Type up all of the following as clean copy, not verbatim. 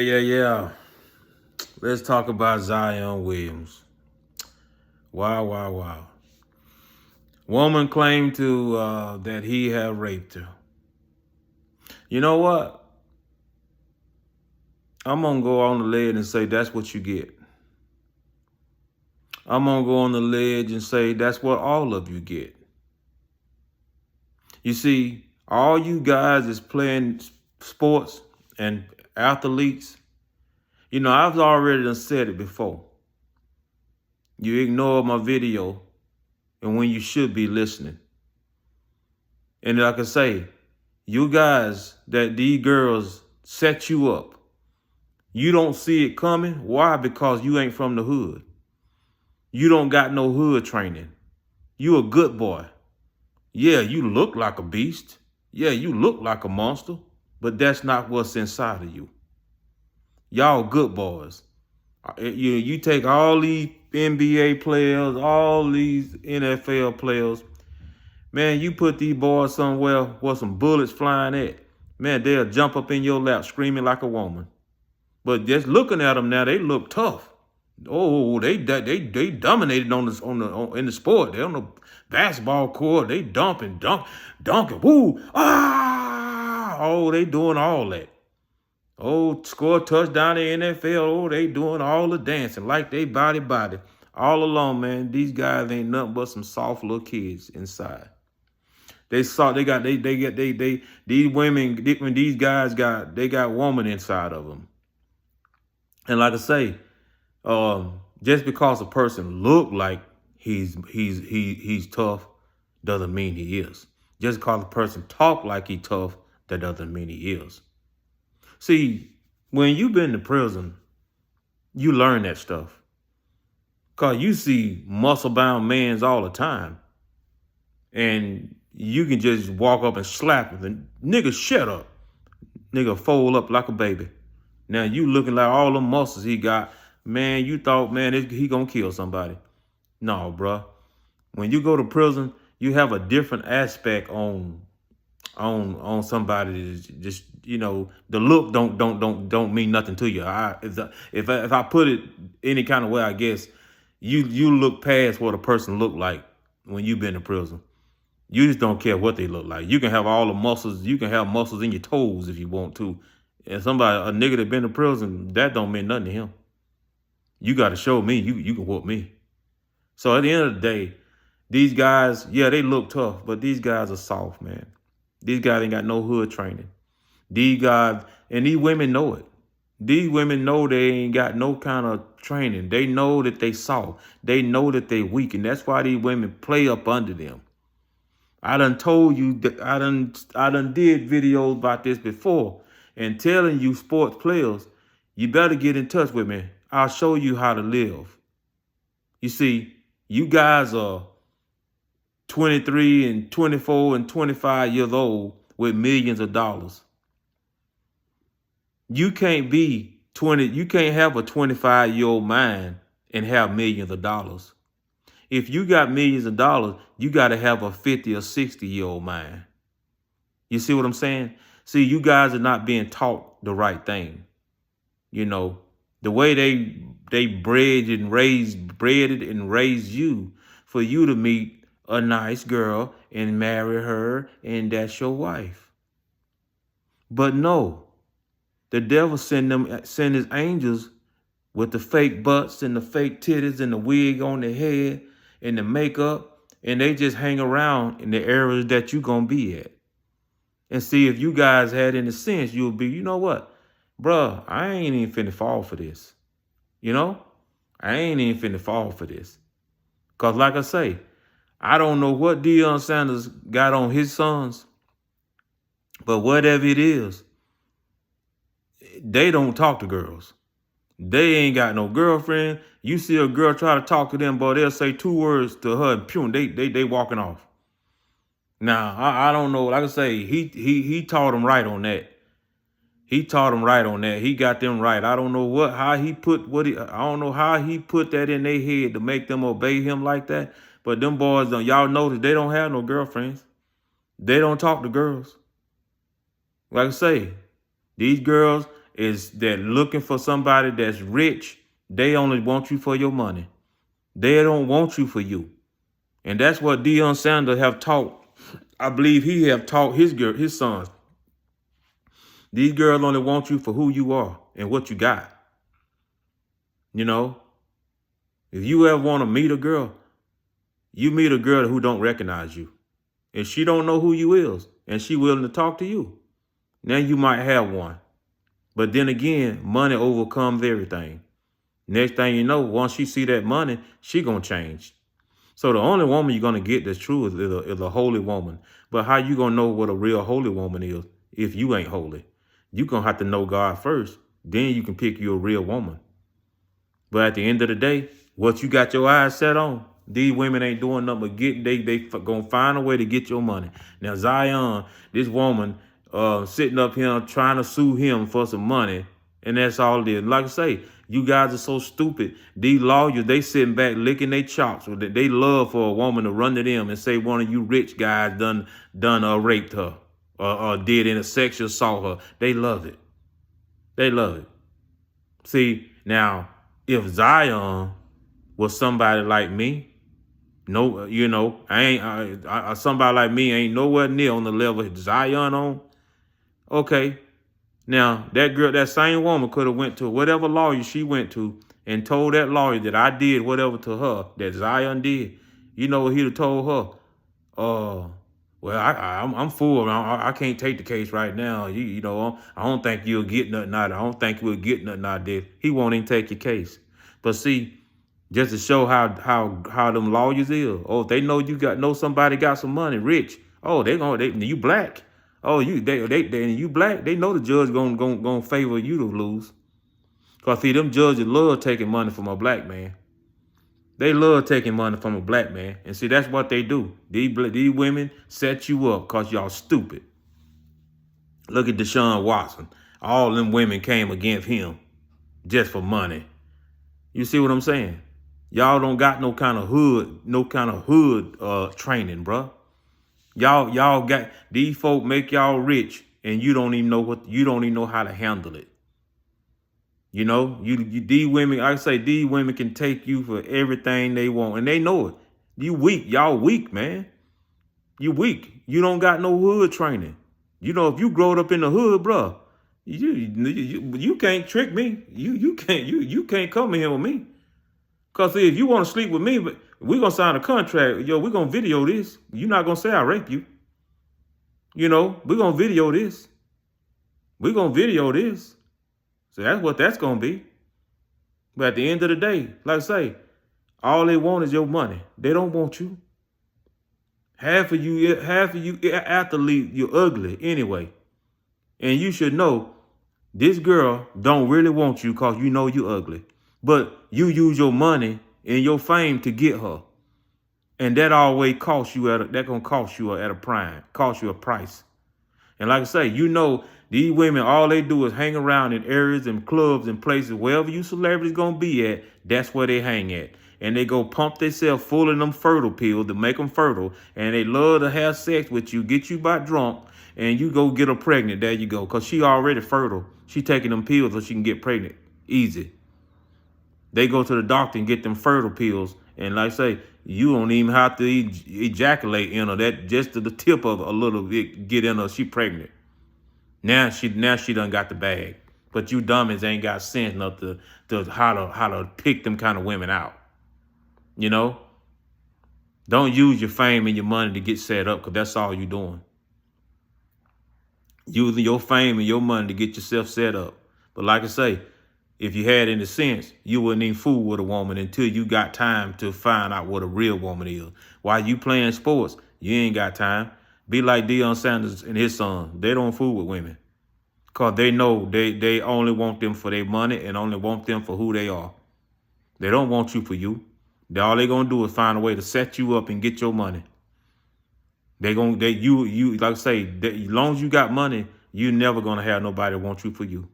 Yeah. Let's talk about Zion Williams. Wow. Woman claimed to that he had raped her. You know what? I'm gonna go on the ledge and say that's what you get. I'm gonna go on the ledge and say that's what all of you get. You see, all you guys is playing sports and athletes. You know, I've already done said it before. You ignore my video and when you should be listening. And like I say, you guys that these girls set you up. You don't see it coming. Why? Because you ain't from the hood. You don't got no hood training. You a good boy. Yeah, you look like a beast. Yeah, you look like a monster, but that's not what's inside of you. Y'all good boys. You take all these NBA players, all these NFL players, man, you put these boys somewhere where some bullets flying at, man, they'll jump up in your lap screaming like a woman. But just looking at them now, they look tough. Oh, they dominated in the sport. They on the basketball court. They dunking. Woo! Ah! Oh, they doing all that. Oh, score a touchdown in the NFL. Oh, they doing all the dancing like they body. All along, man, these guys ain't nothing but some soft little kids inside. These women, when these guys got woman inside of them. And like I say, just because a person look like he's tough doesn't mean he is. Just because a person talk like he tough, that doesn't mean he is. See, when you been to prison, you learn that stuff. Cause you see muscle-bound mans all the time. And you can just walk up and slap him and nigga, shut up. Nigga fold up like a baby. Now you looking like all the muscles he got. Man, you thought, man, he gonna kill somebody. No, bruh. When you go to prison, you have a different aspect on somebody. Just the look don't mean nothing to you. If I put it any kind of way, I guess you look past what a person look like when you've been in prison. You just don't care what they look like. You can have all the muscles. You can have muscles in your toes if you want to. And a nigga that been to prison, that don't mean nothing to him. You got to show me you can whoop me. So at the end of the day, these guys, yeah, they look tough, but these guys are soft, man. These guys ain't got no hood training. These guys, and these women know it. These women know they ain't got no kind of training. They know that they soft. They know that they weak, and that's why these women play up under them. I done told you that I done did videos about this before and telling you sports players, you better get in touch with me. I'll show you how to live. You see, you guys are 23 and 24 and 25 years old with millions of dollars. You can't be 20, you can't have a 25-year-old mind and have millions of dollars. If you got millions of dollars, you got to have a 50 or 60-year-old mind. You see what I'm saying? See, you guys are not being taught the right thing. You know, the way they bred and raised you for you to meet a nice girl and marry her and that's your wife. But no, the devil send his angels with the fake butts and the fake titties and the wig on their head and the makeup, and they just hang around in the areas that you gonna be at. And see, if you guys had any sense, you'll be, you know what, bruh, I ain't even finna fall for this. You know, I ain't even finna fall for this. Cause like I say, I don't know what Deion Sanders got on his sons, but whatever it is, they don't talk to girls. They ain't got no girlfriend. You see a girl try to talk to them, boy, they'll say 2 words to her and pew, they walking off. Now, I don't know. Like I say, he taught them right on that. He taught them right on that. He got them right. I don't know I don't know how he put that in their head to make them obey him like that. But them boys, y'all notice they don't have no girlfriends. They don't talk to girls. Like I say, these girls is that looking for somebody that's rich, they only want you for your money. They don't want you for you. And that's what Deion Sanders have taught. I believe he have taught his sons. These girls only want you for who you are and what you got. You know, if you ever want to meet a girl, you meet a girl who don't recognize you. And she don't know who you is, and she willing to talk to you. Now you might have one. But then again, money overcomes everything. Next thing you know, once she see that money, she gonna change. So the only woman you're gonna get that's true is a holy woman. But how you gonna know what a real holy woman is if you ain't holy? You gonna have to know God first. Then you can pick you a real woman. But at the end of the day, what you got your eyes set on, these women ain't doing nothing but they gonna find a way to get your money. Now Zion, this woman sitting up here trying to sue him for some money, and that's all it is. Like I say, you guys are so stupid. These lawyers, they sitting back licking their chops. They love for a woman to run to them and say one of you rich guys done raped her or did in a sexual assault her. They love it. They love it. See, now, if Zion was somebody like me, no, you know, somebody like me ain't nowhere near on the level Zion on. Okay, now that girl, that same woman could have went to whatever lawyer she went to and told that lawyer that I did whatever to her that Zion did. You know what he'd have told her? Well, I'm full. I can't take the case right now. You know, I don't think you'll get nothing out of it. I don't think we'll get nothing out of this. He won't even take your case. But see, just to show how them lawyers is. Oh, if they know somebody got some money, rich. Oh, you black. Oh, you black. They know the judge gonna favor you to lose. Cause see, them judges love taking money from a black man. They love taking money from a black man. And see, that's what they do. These women set you up because y'all stupid. Look at Deshaun Watson. All them women came against him just for money. You see what I'm saying? Y'all don't got no kind of hood training, bruh. Y'all got, these folk make y'all rich and you don't even know how to handle it. You know, these women, like I say, these women can take you for everything they want, and they know it. You weak. Y'all weak, man. You weak. You don't got no hood training. You know, if you growed up in the hood, bro, you can't trick me. You can't come in here with me. Cause if you want to sleep with me, we're gonna sign a contract. Yo, we're gonna video this. You're not gonna say I raped you. You know, we're gonna video this. We're gonna video this. So that's what that's going to be. But at the end of the day, like I say, all they want is your money. They don't want you. Half of you athlete, you're ugly anyway. And you should know this girl don't really want you because you know you're ugly. But you use your money and your fame to get her. And that always costs you gonna cost you at a price. And like I say, you know, these women, all they do is hang around in areas and clubs and places, wherever you celebrities gonna be at, that's where they hang at. And they go pump themselves full of them fertile pills to make them fertile. And they love to have sex with you, get you about drunk, and you go get her pregnant. There you go, because she already fertile. She taking them pills so she can get pregnant. Easy. They go to the doctor and get them fertile pills. And like I say, you don't even have to ejaculate in her. That just to the tip of a little bit get in her, she pregnant. Now she done got the bag. But you dummies ain't got sense enough to how to pick them kind of women out. You know? Don't use your fame and your money to get set up, because that's all you doing. Using your fame and your money to get yourself set up. But like I say, if you had any sense, you wouldn't even fool with a woman until you got time to find out what a real woman is. While you playing sports, you ain't got time. Be like Deion Sanders and his son. They don't fool with women. Because they know they only want them for their money and only want them for who they are. They don't want you for you. All they gonna do is find a way to set you up and get your money. Like I say, as long as you got money, you never gonna have nobody want you for you.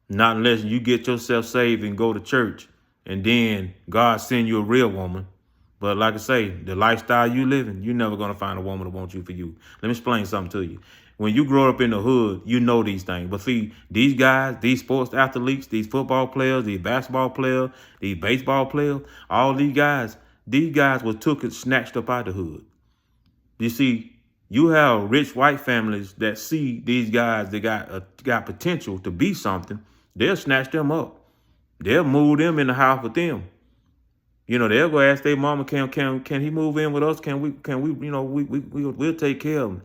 Not unless you get yourself saved and go to church, and then God send you a real woman. But like I say, the lifestyle you living, you're never gonna find a woman that wants you for you. Let me explain something to you. when you grow up in the hood, you know these things. But see, these guys, these sports athletes, these football players, these basketball players, these baseball players, all these guys were took and snatched up out the hood. You see, you have rich white families that see these guys that got potential to be something. They'll snatch them up. They'll move them in the house with them. You know, they'll go ask their mama, can he move in with us? Can we, you know, we'll take care of him.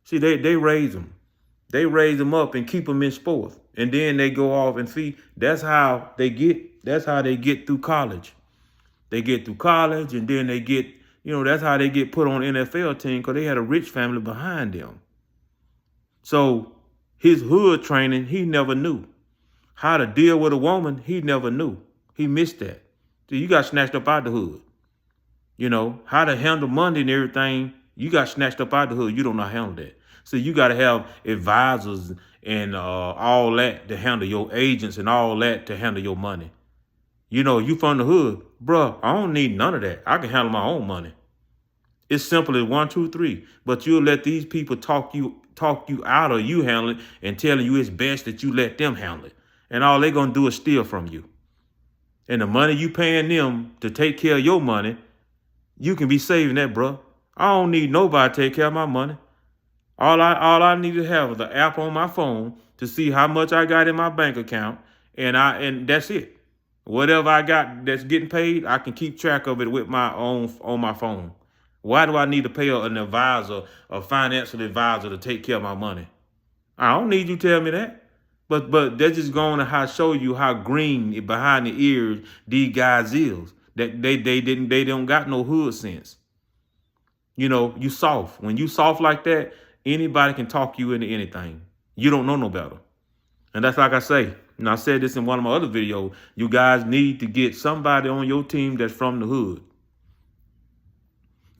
See, they raise them. They raise them up and keep them in sports. And then they go off and see, that's how they get through college. They get through college and then they get, you know, that's how they get put on NFL team because they had a rich family behind them. So his hood training, he never knew. How to deal with a woman, he never knew. He missed that. So you got snatched up out the hood. You know, how to handle money and everything, you got snatched up out the hood. You don't know how to handle that. So you got to have advisors and all that to handle your agents and all that to handle your money. You know, you from the hood, bro, I don't need none of that. I can handle my own money. It's simple as 1, 2, 3. But you'll let these people talk you out of you handling it and telling you it's best that you let them handle it. And all they're going to do is steal from you. And the money you paying them to take care of your money, you can be saving that, bro. I don't need nobody to take care of my money. All I need to have is an app on my phone to see how much I got in my bank account, and that's it. Whatever I got that's getting paid, I can keep track of it with my own on my phone. Why do I need to pay an advisor, a financial advisor to take care of my money? I don't need you to tell me that. But they're just going to show you how green behind the ears these guys is. That they don't got no hood sense. You know, you soft. When you soft like that, anybody can talk you into anything. You don't know no better. And that's like I say, and I said this in one of my other videos, you guys need to get somebody on your team that's from the hood.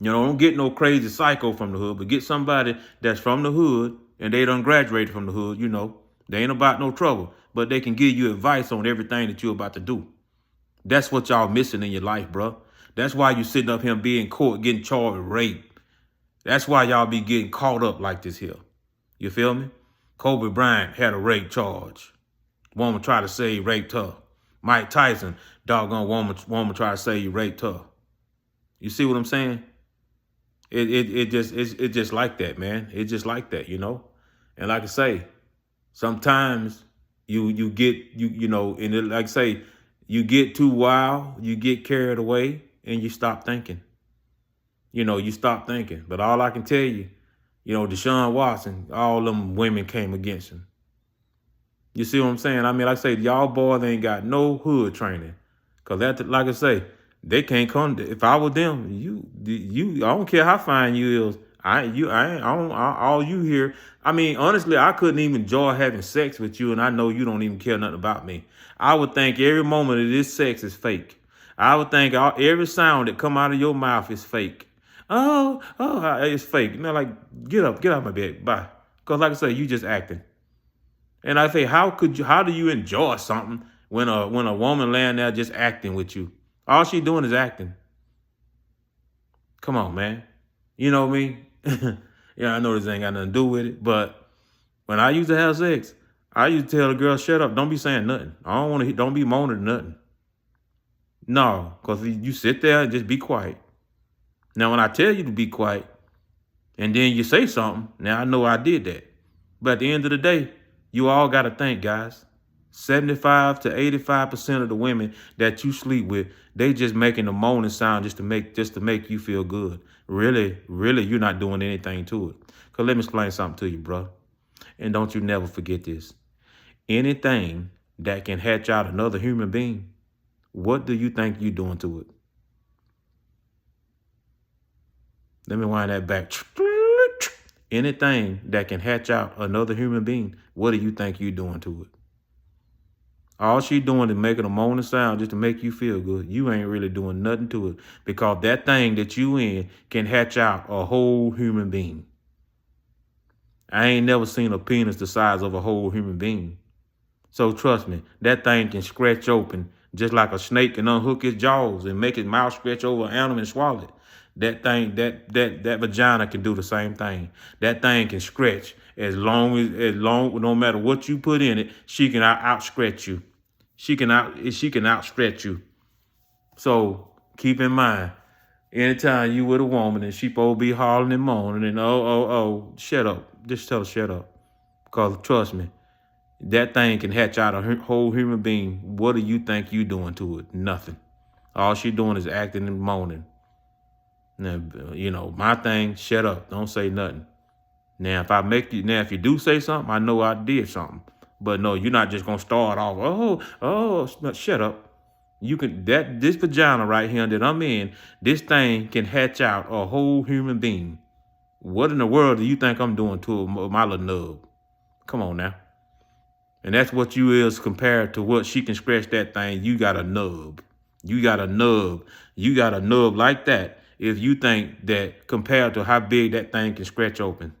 You know, don't get no crazy psycho from the hood, but get somebody that's from the hood and they done graduated from the hood, you know. They ain't about no trouble, but they can give you advice on everything that you're about to do. That's what y'all missing in your life, bro. That's why you sitting up here being court, getting charged with rape. That's why y'all be getting caught up like this here. You feel me? Kobe Bryant had a rape charge. Woman tried to say he raped her. Mike Tyson, doggone woman tried to say he raped her. You see what I'm saying? It's just like that, man. It's just like that, you know. And like I say, sometimes you get like I say, you get too wild, you get carried away, and you stop thinking. You know, you stop thinking. But all I can tell you, you know, Deshaun Watson, all them women came against him. You see what I'm saying? I mean, like I say, y'all boys ain't got no hood training. Cause that, like I say, they can't come. If I was them, I don't care how fine you is. All you hear. I mean, honestly, I couldn't even enjoy having sex with you, and I know you don't even care nothing about me. I would think every moment of this sex is fake. I would think every sound that come out of your mouth is fake. Oh, it's fake. You know, like, get up my bed, bye. Cause like I say, you just acting. And I say, how do you enjoy something when a woman laying there just acting with you? All she doing is acting. Come on, man. You know me? Yeah, I know this ain't got nothing to do with it, but when I used to have sex, I used to tell the girl, shut up, don't be saying nothing. Don't be moaning nothing. No, because you sit there and just be quiet. Now, when I tell you to be quiet, and then you say something, now I know I did that. But at the end of the day, you all got to think, guys, 75 to 85% of the women that you sleep with, they just making a moaning sound just to make you feel good. Really, you're not doing anything to it. Because let me explain something to you, bro. And don't you never forget this. Anything that can hatch out another human being, what do you think you're doing to it? Let me wind that back. Anything that can hatch out another human being, what do you think you're doing to it? All she doing is making a moaning sound just to make you feel good. You ain't really doing nothing to it because that thing that you in can hatch out a whole human being. I ain't never seen a penis the size of a whole human being. So trust me, that thing can scratch open Just like a snake can unhook its jaws and make its mouth stretch over an animal and swallow it. That thing, that vagina can do the same thing. That thing can stretch as long, no matter what you put in it, she can out stretch you. She can outstretch you. So keep in mind, anytime you with a woman and she supposed to be hollering and moaning and shut up. Just tell her shut up. Because trust me, that thing can hatch out a whole human being. What do you think you doing to it? Nothing. All she doing is acting and moaning. Now, my thing, shut up. Don't say nothing. Now, if you do say something, I know I did something. But no, you're not just gonna start off, shut up. This vagina right here that I'm in, this thing can hatch out a whole human being. What in the world do you think I'm doing to my little nub? Come on now. And that's what you is compared to what she can scratch that thing. You got a nub. You got a nub. You got a nub like that if you think that compared to how big that thing can scratch open.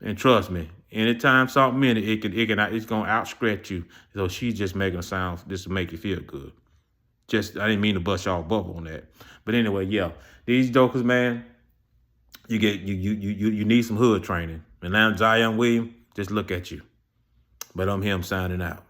And trust me, anytime something in it, it's gonna out scratch you. So she's just making a sound just to make you feel good. I didn't mean to bust y'all bubble on that. But anyway, yeah. These jokers, man, you need some hood training. And now Zion Williams, just look at you. But I'm him signing out.